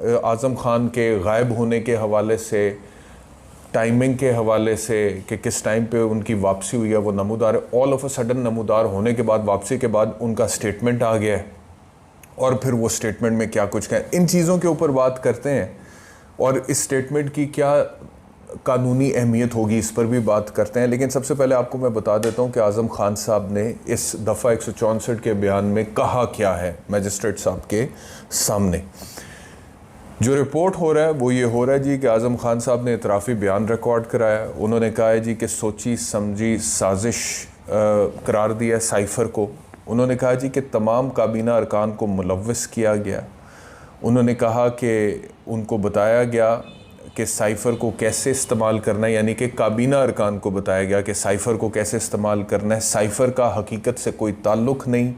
आज़म ख़ान के गायब होने के हवाले से, टाइमिंग के हवाले से कि किस टाइम पे उनकी वापसी हुई है वो नमूदार है। ऑल ऑफ अ सडन नमूदार होने के बाद, वापसी के बाद उनका स्टेटमेंट आ गया है और फिर वो स्टेटमेंट में क्या कुछ कहें, इन चीज़ों के ऊपर बात करते हैं और इस स्टेटमेंट की क्या कानूनी अहमियत होगी इस पर भी बात करते हैं। लेकिन सबसे पहले आपको मैं बता देता हूँ कि आज़म ख़ान साहब ने इस दफ़ा 164 के बयान में कहा क्या है मैजिस्ट्रेट साहब के सामने। जो रिपोर्ट हो रहा है वो ये हो रहा है जी कि आज़म ख़ान साहब ने इतराफ़ी बयान रिकॉर्ड कराया। उन्होंने कहा है जी कि सोची समझी साजिश करार दिया साइफ़र को। उन्होंने कहा जी कि तमाम काबीना अरकान को मुलव्वस किया गया। उन्होंने कहा कि उनको बताया गया कि साइफ़र को कैसे इस्तेमाल करना है, यानी कि काबीना अरकान को बताया गया कि साइफ़र को कैसे इस्तेमाल करना है। साइफ़र का हकीकत से कोई ताल्लुक़ नहीं,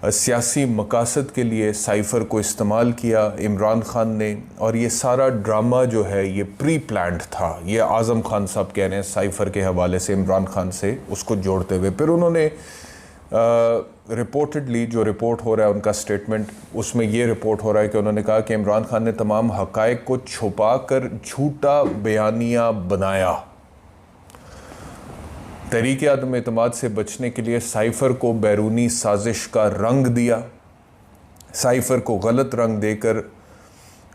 सियासी मकासद के लिए साइफ़र को इस्तेमाल किया इमरान ख़ान ने। और ये सारा ड्रामा जो है ये प्री प्लान्ड था, ये आज़म ख़ान साहब कह रहे हैं साइफ़र के हवाले से, इमरान ख़ान से उसको जोड़ते हुए। फिर उन्होंने रिपोर्टेडली जो रिपोर्ट हो रहा है उनका स्टेटमेंट, उसमें ये रिपोर्ट हो रहा है कि उन्होंने कहा कि इमरान ख़ान ने तमाम हक़ाइक़ को छुपा कर झूठा बयानिया बनाया। तहरीक आदम एतमाद से बचने के लिए साइफ़र को बैरूनी साजिश का रंग दिया, साइफ़र को गलत रंग देकर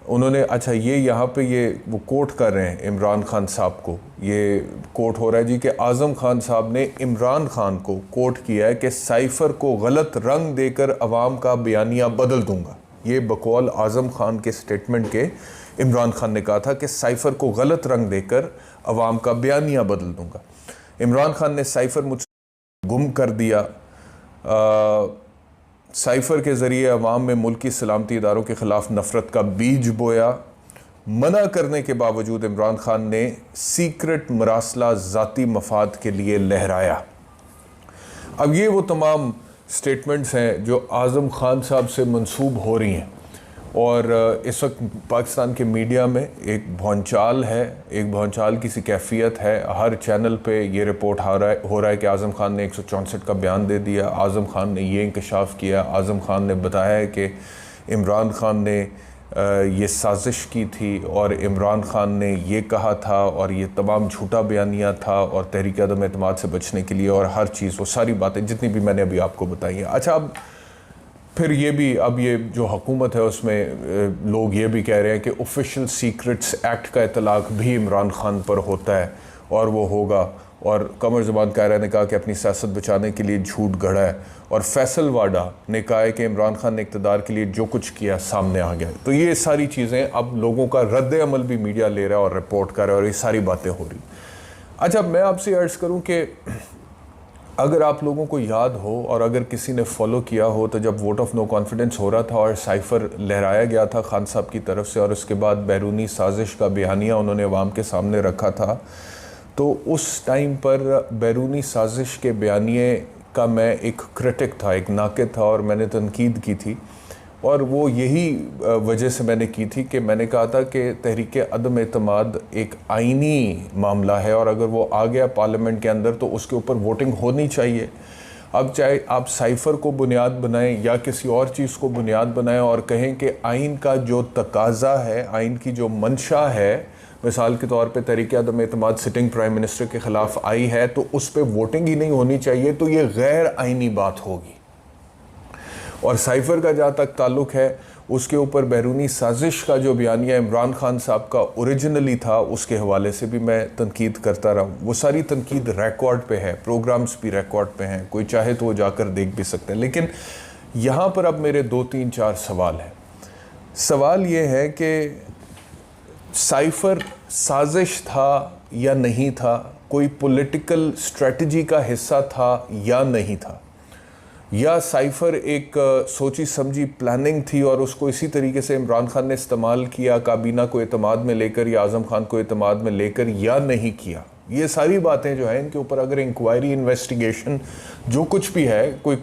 उन्होंने, अच्छा ये यहाँ पे ये वो कोट कर रहे हैं इमरान ख़ान साहब को, ये कोट हो रहा है जी कि आज़म ख़ान साहब ने इमरान ख़ान को कोट किया है कि साइफ़र को गलत रंग देकर अवाम का बयानिया बदल दूँगा। ये बकौल आज़म ख़ान के स्टेटमेंट के इमरान ख़ान ने कहा था कि साइफ़र को गलत रंग देकर अवाम का बयानिया बदल दूँगा। इमरान ख़ान ने साइफ़र मुझसे गुम कर दिया। साइफ़र के ज़रिए अवाम में मुल्की सलामती इदारों के ख़िलाफ़ नफ़रत का बीज बोया। मना करने के बावजूद इमरान ख़ान ने सीक्रेट मरासला ज़ाती मफाद के लिए लहराया। अब ये वो तमाम स्टेटमेंट्स हैं जो आज़म ख़ान साहब से मंसूब हो रही हैं और इस वक्त पाकिस्तान के मीडिया में एक भौंचाल है, एक भौंचाल की सी कैफियत है। हर चैनल पे ये रिपोर्ट हो रहा है कि आज़म ख़ान ने 164 का बयान दे दिया, आज़म ख़ान ने ये इंकशाफ किया, आज़म ख़ान ने बताया है कि इमरान ख़ान ने ये साजिश की थी और इमरान ख़ान ने ये कहा था और ये तमाम झूठा बयानिया था और तहरीक आदम एतमाद से बचने के लिए और हर चीज़, वो सारी बातें जितनी भी मैंने अभी आपको बताई हैं। अच्छा, अब फिर ये भी, अब ये जो हुकूमत है उसमें लोग ये भी कह रहे हैं कि ऑफिशियल सीक्रेट्स एक्ट का इतलाक़ भी इमरान ख़ान पर होता है और वो होगा। और कमर ज़ुबान कायरा ने कहा कि अपनी सियासत बचाने के लिए झूठ गढ़ा है। और फैसल वाडा ने कहा है कि इमरान ख़ान ने इक़्तिदार के लिए जो कुछ किया सामने आ गया। तो ये सारी चीज़ें अब लोगों का रद्द अमल भी मीडिया ले रहा है और रिपोर्ट कर रहा है और ये सारी बातें हो रही। अच्छा, मैं आपसे अर्ज़ करूँ कि अगर आप लोगों को याद हो और अगर किसी ने फॉलो किया हो तो जब वोट ऑफ नो कॉन्फिडेंस हो रहा था और साइफ़र लहराया गया था खान साहब की तरफ से और उसके बाद बैरूनी साजिश का बयानिया उन्होंने अवाम के सामने रखा था, तो उस टाइम पर बैरूनी साजिश के बयानिए का मैं एक क्रिटिक था, एक नाक़िद था और मैंने तनकीद की थी। और वो यही वजह से मैंने की थी कि मैंने कहा था कि तहरीक अदम एतमाद एक आइनी मामला है और अगर वो आ गया पार्लियामेंट के अंदर तो उसके ऊपर वोटिंग होनी चाहिए। अब चाहे आप साइफ़र को बुनियाद बनाएं या किसी और चीज़ को बुनियाद बनाएं और कहें कि आइन का जो तकाज़ा है, आइन की जो मंशा है, मिसाल के तौर पे तहरीक अदम एतमाद सिटिंग प्राइम मिनिस्टर के ख़िलाफ़ आई है तो उस पर वोटिंग ही नहीं होनी चाहिए, तो ये गैर आइनी बात होगी। और साइफ़र का जहाँ तक ताल्लुक़ है, उसके ऊपर बैरूनी साजिश का जो बयानिया इमरान ख़ान साहब का ओरिजिनली था उसके हवाले से भी मैं तनकीद करता रहा हूँ। वो सारी तनकीद रिकॉर्ड पे है, प्रोग्राम्स भी रिकॉर्ड पे हैं, कोई चाहे तो वो जाकर देख भी सकते हैं। लेकिन यहाँ पर अब मेरे 2-3-4 सवाल हैं। सवाल ये है कि साइफ़र साजिश था या नहीं था, कोई पॉलिटिकल स्ट्रेटजी का हिस्सा था या नहीं था, या साइफ़र एक सोची समझी प्लानिंग थी और उसको इसी तरीके से इमरान ख़ान ने इस्तेमाल किया काबीना को एतमाद में लेकर या आज़म ख़ान को एतमाद में लेकर, या नहीं किया। ये सारी बातें जो हैं इनके ऊपर अगर इंक्वायरी, इन्वेस्टिगेशन जो कुछ भी है कोई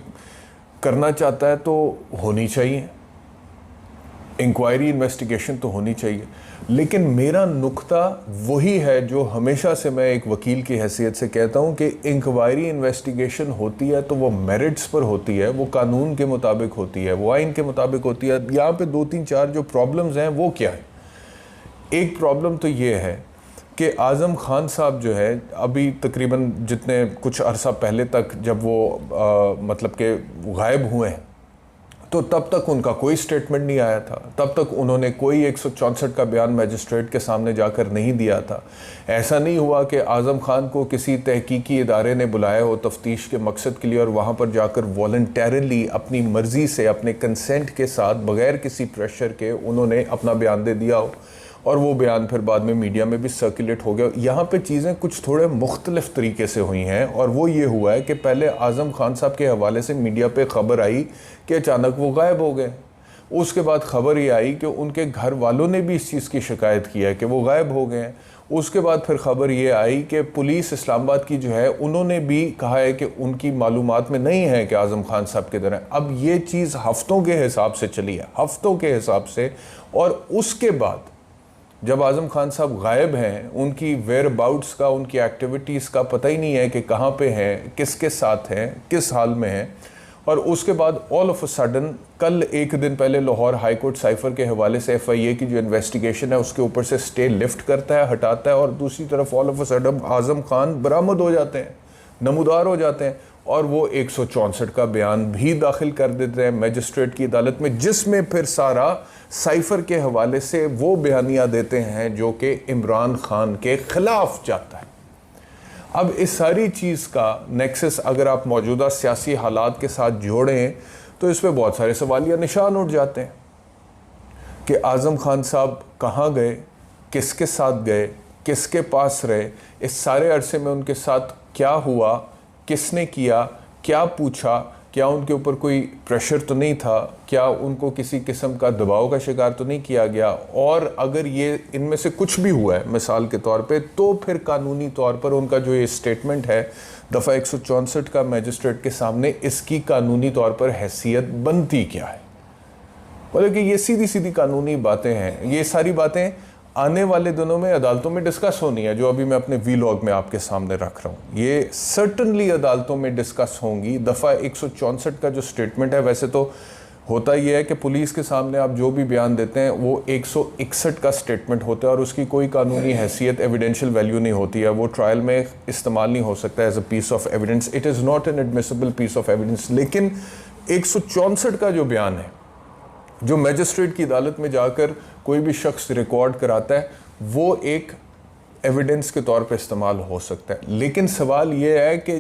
करना चाहता है तो होनी चाहिए। इंक्वायरी इन्वेस्टिगेशन तो होनी चाहिए, लेकिन मेरा नुक्ता वही है जो हमेशा से मैं एक वकील की हैसियत से कहता हूँ कि इंक्वायरी इन्वेस्टिगेशन होती है तो वो मेरिट्स पर होती है, वो कानून के मुताबिक होती है, वो आइन के मुताबिक होती है। यहाँ पे 2-3-4 जो प्रॉब्लम्स हैं वो क्या है? एक प्रॉब्लम तो ये है कि आज़म खान साहब जो है अभी तकरीबन जितने कुछ अरसा पहले तक जब वो मतलब के गायब हुए हैं तो तब तक उनका कोई स्टेटमेंट नहीं आया था, तब तक उन्होंने कोई 164 का बयान मैजिस्ट्रेट के सामने जाकर नहीं दिया था। ऐसा नहीं हुआ कि आज़म खान को किसी तहकीकी इदारे ने बुलाया हो तफ्तीश के मकसद के लिए और वहाँ पर जाकर वॉलंटरली अपनी मर्ज़ी से अपने कंसेंट के साथ बग़ैर किसी प्रेशर के उन्होंने अपना बयान दे दिया हो और वो बयान फिर बाद में मीडिया में भी सर्कुलेट हो गया। यहाँ पे चीज़ें कुछ थोड़े मुख्तलिफ तरीके से हुई हैं और वो ये हुआ है कि पहले आज़म खान साहब के हवाले से मीडिया पे ख़बर आई कि अचानक वो गायब हो गए। उसके बाद ख़बर ये आई कि उनके घर वालों ने भी इस चीज़ की शिकायत की है कि वो गायब हो गए हैं। उसके बाद फिर ख़बर ये आई कि पुलिस इस्लामाबाद की जो है उन्होंने भी कहा है कि उनकी मालूमात में नहीं है कि आज़म खान साहब के तरह। अब ये चीज़ हफ़्तों के हिसाब से चली है, हफ़्तों के हिसाब से। और उसके बाद जब आज़म खान साहब गायब हैं, उनकी वेयर अबाउट्स का, उनकी एक्टिविटीज़ का पता ही नहीं है कि कहाँ पे हैं, किसके साथ हैं, किस हाल में हैं। और उसके बाद ऑल ऑफ अ सडन कल एक दिन पहले लाहौर हाई कोर्ट साइफ़र के हवाले से FIA की जो इन्वेस्टिगेशन है उसके ऊपर से स्टे लिफ्ट करता है, हटाता है, और दूसरी तरफ all of a sudden Azam Khan बरामद हो जाते हैं, नमूदार हो जाते हैं और वो 164 का बयान भी दाखिल कर देते हैं मैजिस्ट्रेट की अदालत में, जिसमें फिर सारा साइफ़र के हवाले से वो बयानियाँ देते हैं जो कि इमरान खान के ख़िलाफ़ जाता है। अब इस सारी चीज़ का नेक्सस अगर आप मौजूदा सियासी हालात के साथ जोड़ें तो इस पर बहुत सारे सवालिया निशान उठ जाते हैं कि आज़म खान साहब कहाँ गए, किसके साथ गए, किसके पास रहे, इस सारे अरसे में उनके साथ क्या हुआ, किसने किया, क्या पूछा, क्या उनके ऊपर कोई प्रेशर तो नहीं था, क्या उनको किसी किस्म का दबाव का शिकार तो नहीं किया गया। और अगर ये इनमें से कुछ भी हुआ है मिसाल के तौर पे, तो फिर कानूनी तौर पर उनका जो ये स्टेटमेंट है दफ़ा 164 का मैजिस्ट्रेट के सामने, इसकी कानूनी तौर पर हैसियत बनती क्या है? मतलब कि ये सीधी सीधी कानूनी बातें हैं। ये सारी बातें आने वाले दिनों में अदालतों में डिस्कस होनी है, जो अभी मैं अपने वीलॉग में आपके सामने रख रहा हूँ। ये सर्टनली अदालतों में डिस्कस होंगी। दफ़ा 164 का जो स्टेटमेंट है, वैसे तो होता ये है कि पुलिस के सामने आप जो भी बयान देते हैं वो 161 का स्टेटमेंट होता है और उसकी कोई कानूनी हैसियत, एविडेंशियल वैल्यू नहीं होती है। वो ट्रायल में इस्तेमाल नहीं हो सकता as a piece of evidence. It is not an admissible piece of evidence. लेकिन 164 का जो बयान है, जो मैजिस्ट्रेट की अदालत में जाकर कोई भी शख्स रिकॉर्ड कराता है, वो एक एविडेंस के तौर पे इस्तेमाल हो सकता है। लेकिन सवाल ये है कि